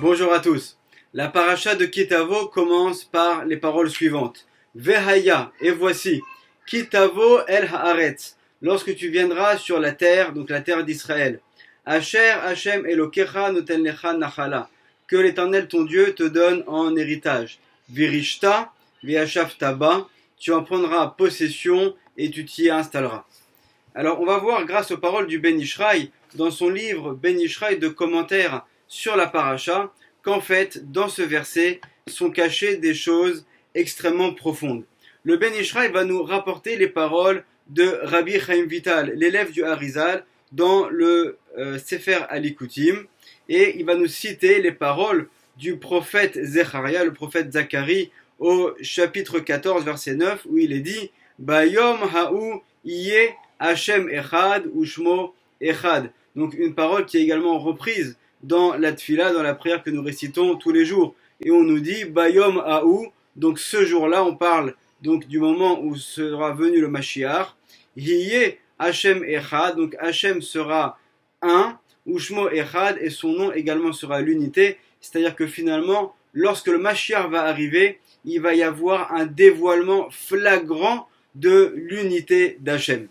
Bonjour à tous. La paracha de Kitavo commence par les paroles suivantes. Vehaya, et voici, Kitavo el haaretz, lorsque tu viendras sur la terre, donc la terre d'Israël. Asher Hashem Elokecha noten lecha nachala, que l'Éternel ton Dieu te donne en héritage. Virishta, viashavtaba, tu en prendras possession et tu t'y installeras. Alors on va voir grâce aux paroles du Ben Ishraï, dans son livre Ben Ishraï de commentaires sur la paracha, qu'en fait, dans ce verset, sont cachées des choses extrêmement profondes. Le Ben Ishraï va nous rapporter les paroles de Rabbi Chaim Vital, l'élève du Harizal, dans le Sefer Alikoutim, et il va nous citer les paroles du prophète Zecharia, le prophète Zacharie, au chapitre 14, verset 9, où il est dit « Bayom ha'u iye Hashem echad ushmo echad ». Donc une parole qui est également reprise dans la tfila, dans la prière que nous récitons tous les jours. Et on nous dit Bayom ha'u, donc ce jour-là, on parle donc du moment où sera venu le Mashiach. Hiye Hashem echad, donc Hashem sera un, ushmo echad, et son nom également sera l'unité. C'est-à-dire que finalement, lorsque le Mashiach va arriver, il va y avoir un dévoilement flagrant de l'unité d'Hachem.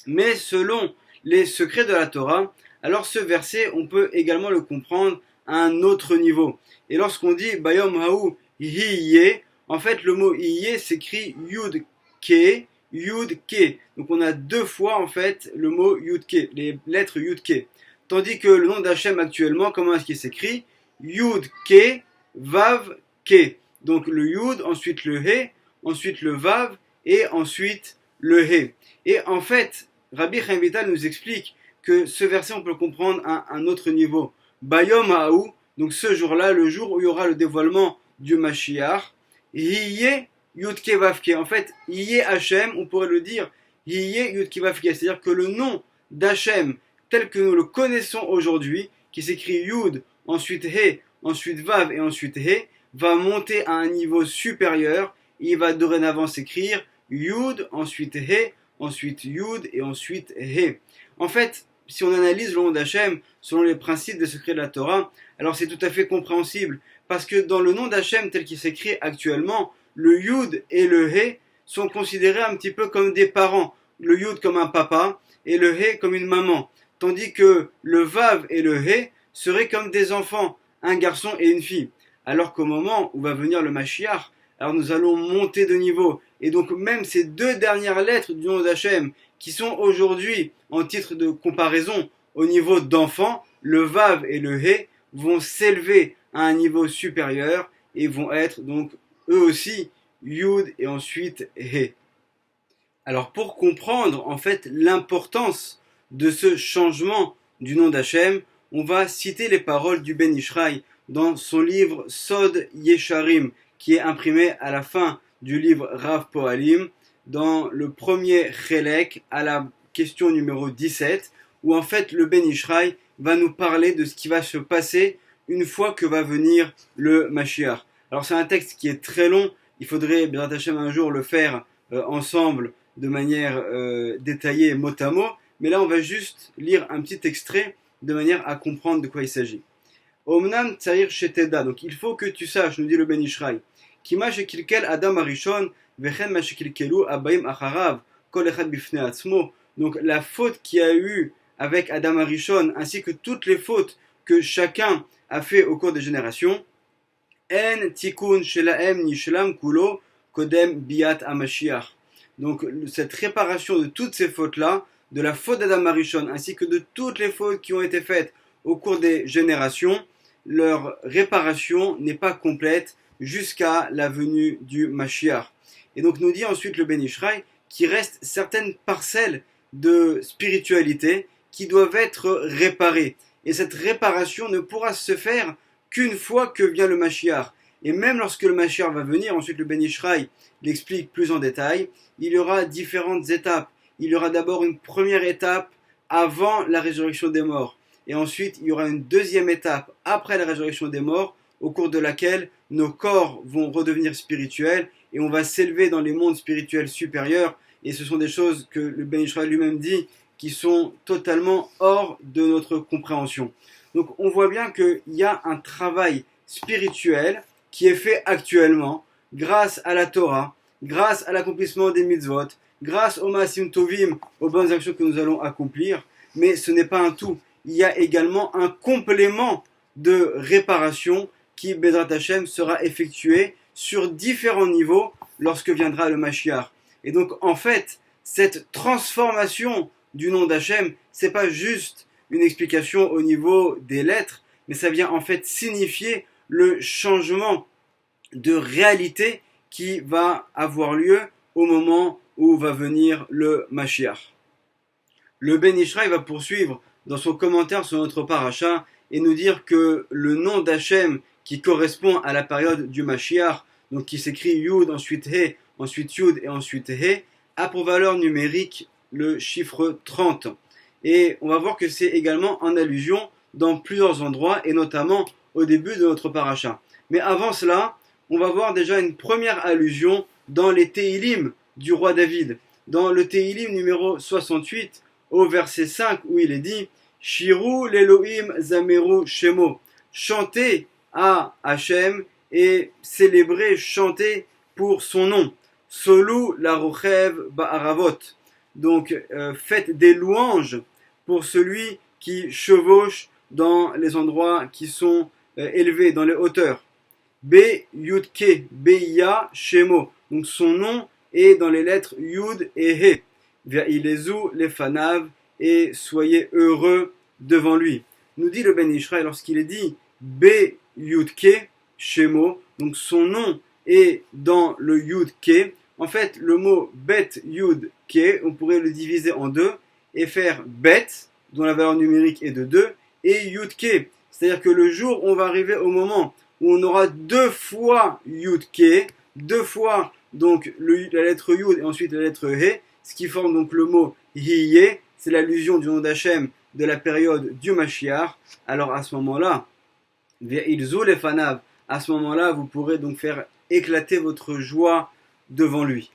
Mais selon les secrets de la Torah, alors ce verset, on peut également le comprendre à un autre niveau. Et lorsqu'on dit Bayom Ha'u Hiye, en fait le mot Hiye s'écrit Yud Ke, Yud Ke. Donc on a deux fois en fait le mot Yud Ke, les lettres Yud Ke. Tandis que le nom d'Hachem actuellement, comment est-ce qu'il s'écrit? Yud Ke, Vav Ke. Donc le Yud, ensuite le He, ensuite le Vav et ensuite le He. Et en fait, Rabbi Chaim Vital nous explique que ce verset, on peut le comprendre à un autre niveau. Bayom ha'u, donc ce jour-là, le jour où il y aura le dévoilement du Mashiach. Hiye Yudke Vavke. En fait, Hiye Hashem, on pourrait le dire Hiye Yudke Vavke. C'est-à-dire que le nom d'Hachem, tel que nous le connaissons aujourd'hui, qui s'écrit Yud, ensuite He, ensuite Vav et ensuite He, va monter à un niveau supérieur. Il va dorénavant s'écrire Yud, ensuite He, ensuite Yud et ensuite He. En fait, si on analyse le nom d'Hachem selon les principes des secrets de la Torah, alors c'est tout à fait compréhensible. Parce que dans le nom d'Hachem tel qu'il s'écrit actuellement, le Yud et le He sont considérés un petit peu comme des parents. Le Yud comme un papa et le He comme une maman. Tandis que le Vav et le He seraient comme des enfants, un garçon et une fille. Alors qu'au moment où va venir le Mashiach, alors nous allons monter de niveau. Et donc même ces deux dernières lettres du nom d'Hachem, qui sont aujourd'hui en titre de comparaison au niveau d'enfant, le Vav et le He vont s'élever à un niveau supérieur et vont être donc eux aussi Yud et ensuite He. Alors pour comprendre en fait l'importance de ce changement du nom d'Hachem, on va citer les paroles du Ben Ishraï dans son livre Sod Yesharim, qui est imprimé à la fin du livre Rav Pohalim, dans le premier Chelek, à la question numéro 17, où en fait le Ben Ishraï va nous parler de ce qui va se passer une fois que va venir le Mashiach. Alors c'est un texte qui est très long, il faudrait bien Hashem un jour le faire ensemble de manière détaillée mot à mot, mais là on va juste lire un petit extrait de manière à comprendre de quoi il s'agit. Omnam tsarir sheteda, donc il faut que tu saches, nous dit le Ben Ishraï, Kima shekilkel Adam Arishon vechen ma shekilkelu abayim acharav kol echad bifnei atzmo. Donc la faute qu'il y a eu avec Adam Arishon ainsi que toutes les fautes que chacun a fait au cours des générations, en tikun shelaem nishlam kulo kodem biat hamashiach. Donc cette réparation de toutes ces fautes-là, de la faute d'Adam Arishon ainsi que de toutes les fautes qui ont été faites au cours des générations, leur réparation n'est pas complète jusqu'à la venue du Mashiach. Et donc nous dit ensuite le Ben Ishraï qu'il reste certaines parcelles de spiritualité qui doivent être réparées. Et cette réparation ne pourra se faire qu'une fois que vient le Mashiach. Et même lorsque le Mashiach va venir, ensuite le Ben Ishraï l'explique plus en détail, il y aura différentes étapes. Il y aura d'abord une première étape avant la résurrection des morts. Et ensuite, il y aura une deuxième étape après la résurrection des morts, au cours de laquelle nos corps vont redevenir spirituels et on va s'élever dans les mondes spirituels supérieurs. Et ce sont des choses que le Ben Ishraï lui-même dit qui sont totalement hors de notre compréhension. Donc on voit bien qu'il y a un travail spirituel qui est fait actuellement grâce à la Torah, grâce à l'accomplissement des mitzvot, grâce au Maasim Tovim, aux bonnes actions que nous allons accomplir, mais ce n'est pas un tout. Il y a également un complément de réparation qui, Bezrat Hashem, sera effectué sur différents niveaux lorsque viendra le Mashiach. Et donc, en fait, cette transformation du nom d'Hachem, c'est pas juste une explication au niveau des lettres, mais ça vient en fait signifier le changement de réalité qui va avoir lieu au moment où va venir le Mashiach. Le Ben Ishraï va poursuivre dans son commentaire sur notre paracha et nous dire que le nom d'Hachem qui correspond à la période du Mashiach, donc qui s'écrit Yud, ensuite He, ensuite Yud et ensuite He, a pour valeur numérique le chiffre 30. Et on va voir que c'est également en allusion dans plusieurs endroits et notamment au début de notre paracha. Mais avant cela, on va voir déjà une première allusion dans les Teilim du roi David. Dans le Teilim numéro 68, au verset 5, où il est dit « Shiru l'Elohim zameru shemo » chantez à Hachem et célébrez, chantez pour son nom. « Solu la rochev ba'aravot » donc faites des louanges pour celui qui chevauche dans les endroits qui sont élevés, dans les hauteurs. B Yudke, Beya Shemo. Donc son nom est dans les lettres Yud et He. Ve'ilezu lefanav, et soyez heureux devant lui. Nous dit le Ben Ishraï lorsqu'il est dit B Yudke Shemo. Donc son nom est dans le Yudke. En fait, le mot Bet Yud Ke, on pourrait le diviser en deux et faire Bet, dont la valeur numérique est de 2, et Yud Ke. C'est-à-dire que le jour où on va arriver au moment où on aura deux fois Yud Ke, deux fois donc la lettre Yud et ensuite la lettre He, ce qui forme donc le mot Hiye, c'est l'allusion du nom d'Hachem de la période du Mashiach. Alors à ce moment-là, à ce moment-là, vous pourrez donc faire éclater votre joie devant lui.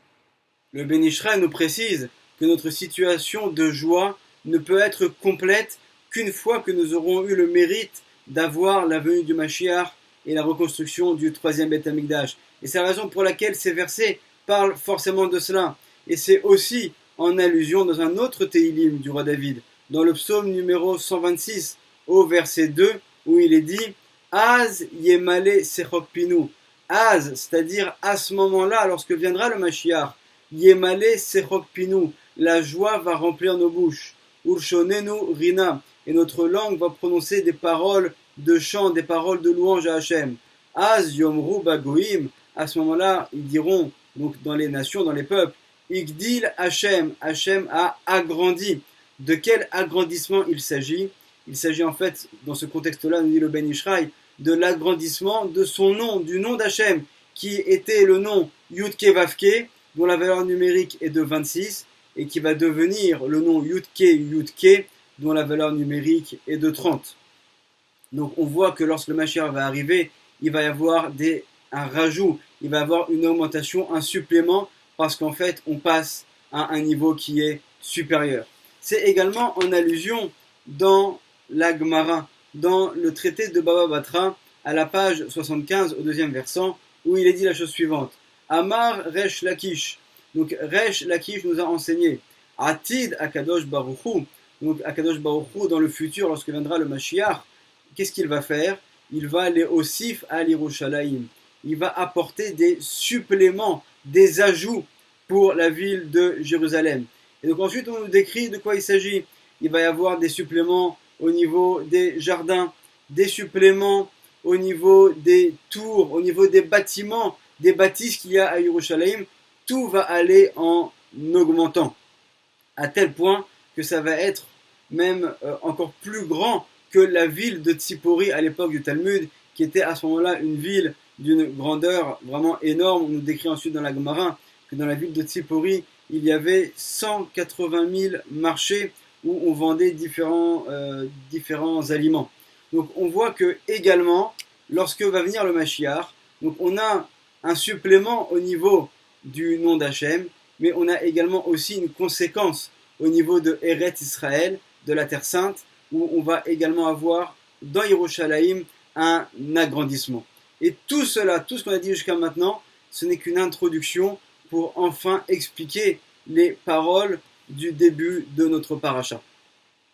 Le Ben Ishraï nous précise que notre situation de joie ne peut être complète qu'une fois que nous aurons eu le mérite d'avoir la venue du Mashiach et la reconstruction du troisième Beth Amikdash. Et c'est la raison pour laquelle ces versets parlent forcément de cela. Et c'est aussi en allusion dans un autre Teilim du roi David, dans le psaume numéro 126, au verset 2, où il est dit « Az yemale sechok pinu » Az, c'est-à-dire à ce moment-là, lorsque viendra le Mashiach, Yemale sechok pinu, la joie va remplir nos bouches. Urshonenu rina, et notre langue va prononcer des paroles de chant, des paroles de louange à Hachem. Az yomru bagoim, à ce moment-là, ils diront, donc dans les nations, dans les peuples, Igdil Hachem, Hachem a agrandi. De quel agrandissement il s'agit? Il s'agit en fait, dans ce contexte-là, nous dit le Ben Ishraï, de l'agrandissement de son nom, du nom d'Hachem, qui était le nom Yudke Vavke, dont la valeur numérique est de 26, et qui va devenir le nom Yudke, dont la valeur numérique est de 30. Donc on voit que lorsque le Mashiach va arriver, il va y avoir un rajout, il va y avoir une augmentation, un supplément, parce qu'en fait on passe à un niveau qui est supérieur. C'est également en allusion dans la Gemara, dans le traité de Baba Batra, à la page 75, au deuxième versant, où il est dit la chose suivante. Amar Resh Lakish. Donc Resh Lakish nous a enseigné. Atid Akadosh Baruchu. Donc Akadosh Baruchu, dans le futur, lorsque viendra le Mashiach, qu'est-ce qu'il va faire? Il va aller Osif à l'Irushalayim. Il va apporter des suppléments, des ajouts pour la ville de Jérusalem. Et donc ensuite on nous décrit de quoi il s'agit. Il va y avoir des suppléments au niveau des jardins, des suppléments au niveau des tours, au niveau des bâtiments, des bâtisses qu'il y a à Yerushalayim. Tout va aller en augmentant, à tel point que ça va être même encore plus grand que la ville de Tzipori à l'époque du Talmud, qui était à ce moment-là une ville d'une grandeur vraiment énorme. On nous décrit ensuite dans la Gemara que dans la ville de Tzipori, il y avait 180 000 marchés où on vendait différents aliments. Donc on voit que également, lorsque va venir le Mashiach, donc on a un supplément au niveau du nom d'Hachem, mais on a également aussi une conséquence au niveau de Eretz Israël, de la Terre Sainte, où on va également avoir dans Yerushalayim un agrandissement. Et tout cela, tout ce qu'on a dit jusqu'à maintenant, ce n'est qu'une introduction pour enfin expliquer les paroles du début de notre paracha.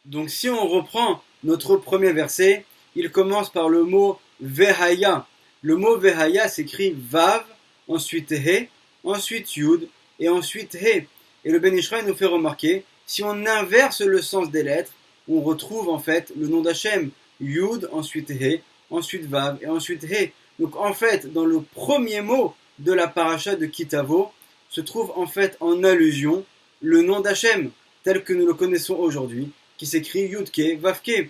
Donc si on reprend notre premier verset, il commence par le mot Vehaya. Le mot Vehaya s'écrit Vav, ensuite He, ensuite Yud et ensuite He. Et le Ben Ishraï nous fait remarquer, si on inverse le sens des lettres, on retrouve en fait le nom d'Hachem. Yud, ensuite He, ensuite Vav et ensuite He. Donc en fait, dans le premier mot de la paracha de Kitavo, se trouve en fait en allusion le nom d'Hachem, tel que nous le connaissons aujourd'hui, qui s'écrit Yudke, Vavke.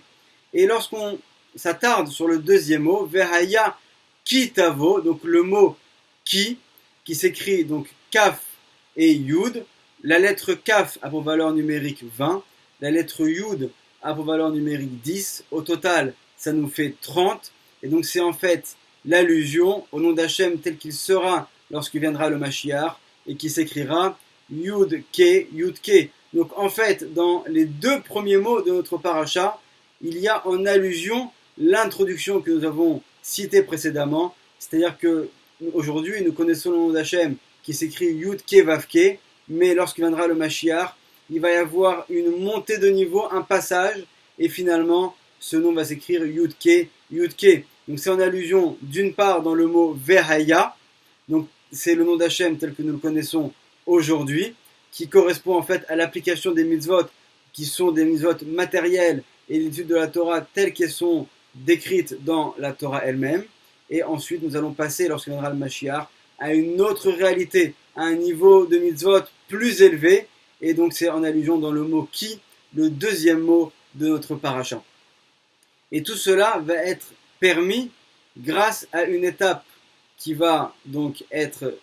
Et lorsqu'on s'attarde sur le deuxième mot, Vehaya Kitavo, donc le mot qui s'écrit donc Kaf et Yud, la lettre Kaf a pour valeur numérique 20, la lettre Yud a pour valeur numérique 10, au total ça nous fait 30, et donc c'est en fait l'allusion au nom d'Hachem tel qu'il sera lorsqu'il viendra le Mashiach, et qui s'écrira Yud Ke, Yud Ke. Donc en fait, dans les deux premiers mots de notre paracha, il y a en allusion l'introduction que nous avons citée précédemment, c'est-à-dire que aujourd'hui nous connaissons le nom d'Hachem qui s'écrit Yud Ke Vav Ke, mais lorsqu'il viendra le Mashiach, il va y avoir une montée de niveau, un passage, et finalement ce nom va s'écrire Yud Ke, Yud Ke. Donc c'est en allusion d'une part dans le mot Vehaya, donc c'est le nom d'Hachem tel que nous le connaissons aujourd'hui, qui correspond en fait à l'application des mitzvot, qui sont des mitzvot matérielles et l'étude de la Torah telles qu'elles sont décrites dans la Torah elle-même. Et ensuite, nous allons passer, lorsqu'il viendra le Mashiach, à une autre réalité, à un niveau de mitzvot plus élevé. Et donc, c'est en allusion dans le mot qui, le deuxième mot de notre paracha. Et tout cela va être permis grâce à une étape qui va donc être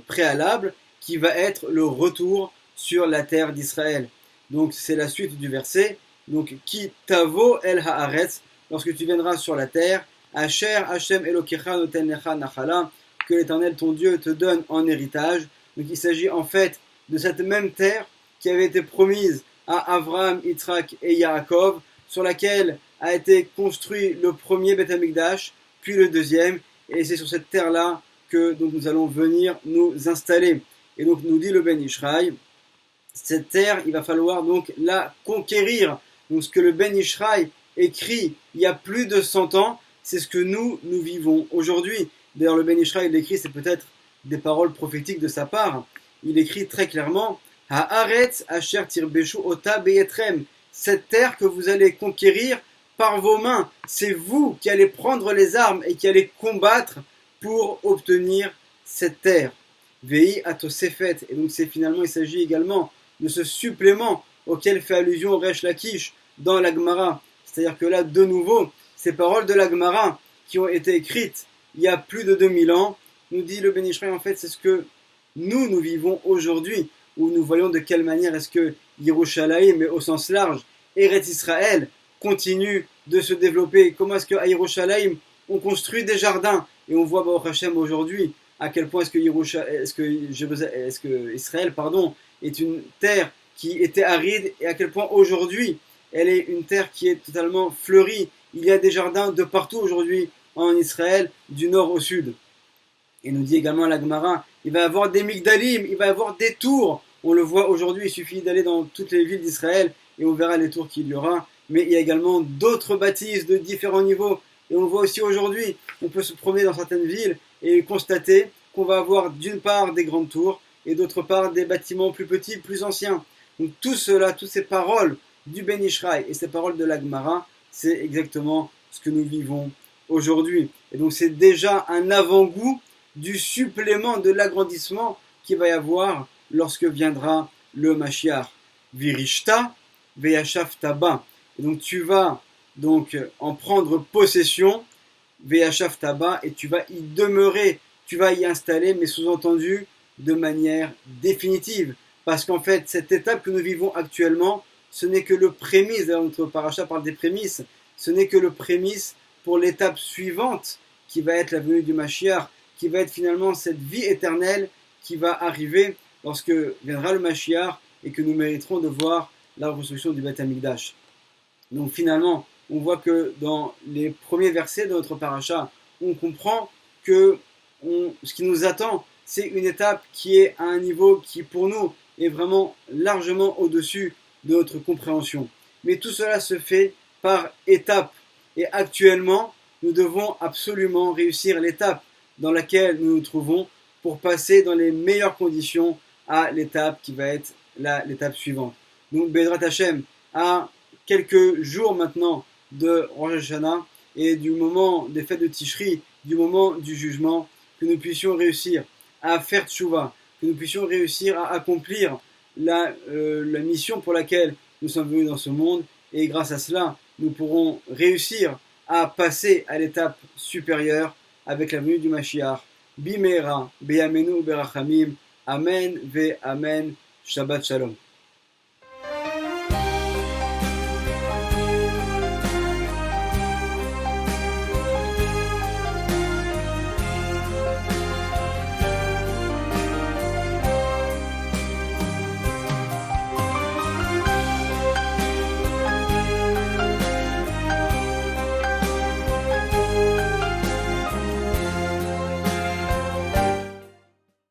préalable, qui va être le retour sur la terre d'Israël. Donc c'est la suite du verset. Donc ki tavo el haaretz, lorsque tu viendras sur la terre, asher Hashem Elokecha noten lecha nachala, que l'Éternel ton Dieu te donne en héritage. Donc il s'agit en fait de cette même terre qui avait été promise à Avraham, Yitzhak et Yaakov, sur laquelle a été construit le premier Beth Amikdash, puis le deuxième, et c'est sur cette terre-là que donc, nous allons venir nous installer. Et donc nous dit le Ben Ishraï, cette terre, il va falloir donc la conquérir. Donc ce que le Ben Ishraï écrit il y a plus de 100 ans, c'est ce que nous vivons aujourd'hui. D'ailleurs le Ben Ishraï l'écrit, c'est peut-être des paroles prophétiques de sa part. Il écrit très clairement Haaretz asher tirbeshu ota beyetrem. Cette terre que vous allez conquérir par vos mains, c'est vous qui allez prendre les armes et qui allez combattre pour obtenir cette terre. Vei atosefet. Et donc c'est finalement, il s'agit également de ce supplément auquel fait allusion Resh Lakish dans la Gemara. C'est-à-dire que là, de nouveau, ces paroles de la Gemara qui ont été écrites il y a plus de 2000 ans, nous dit le Ben Ishraï, en fait, c'est ce que nous vivons aujourd'hui, où nous voyons de quelle manière est-ce que Yerushalayim, mais au sens large, Eretz Israël, continue de se développer. Comment est-ce qu'à Yerushalayim, on construit des jardins, et on voit Baruch Hashem aujourd'hui à quel point est-ce que Israël est une terre qui était aride, et à quel point aujourd'hui elle est une terre qui est totalement fleurie. Il y a des jardins de partout aujourd'hui en Israël, du nord au sud. Et nous dit également la Gemara, il va y avoir des migdalim, il va y avoir des tours. On le voit aujourd'hui, il suffit d'aller dans toutes les villes d'Israël et on verra les tours qu'il y aura. Mais il y a également d'autres bâtisses de différents niveaux. Et on le voit aussi aujourd'hui, on peut se promener dans certaines villes et constater qu'on va avoir d'une part des grandes tours et d'autre part des bâtiments plus petits, plus anciens. Donc tout cela, toutes ces paroles du Ben Ishraï et ces paroles de la Gemara, c'est exactement ce que nous vivons aujourd'hui. Et donc c'est déjà un avant-goût du supplément de l'agrandissement qu'il va y avoir lorsque viendra le Mashiach. Virishta veyashav taba. Et donc tu vas donc en prendre possession, veyashav taba, et tu vas y demeurer, tu vas y installer, mais sous-entendu de manière définitive. Parce qu'en fait, cette étape que nous vivons actuellement, ce n'est que le prémisse, d'ailleurs notre paracha parle des prémices, ce n'est que le prémisse pour l'étape suivante, qui va être la venue du Mashiach, qui va être finalement cette vie éternelle qui va arriver lorsque viendra le Mashiach et que nous mériterons de voir la reconstruction du Beth Amikdash. Donc finalement, on voit que dans les premiers versets de notre paracha, on comprend que ce qui nous attend, c'est une étape qui est à un niveau qui pour nous est vraiment largement au-dessus de notre compréhension. Mais tout cela se fait par étapes. Et actuellement, nous devons absolument réussir l'étape dans laquelle nous nous trouvons pour passer dans les meilleures conditions à l'étape qui va être l'étape suivante. Donc, Bezrat Hashem, à quelques jours maintenant de Rosh Hashanah et du moment des fêtes de Tishri, du moment du jugement, que nous puissions réussir à faire tchouva, que nous puissions réussir à accomplir la mission pour laquelle nous sommes venus dans ce monde, et grâce à cela, nous pourrons réussir à passer à l'étape supérieure avec la venue du Mashiach. Bimera, Beyamenu, Berachamim, Amen, Ve Amen, Shabbat Shalom.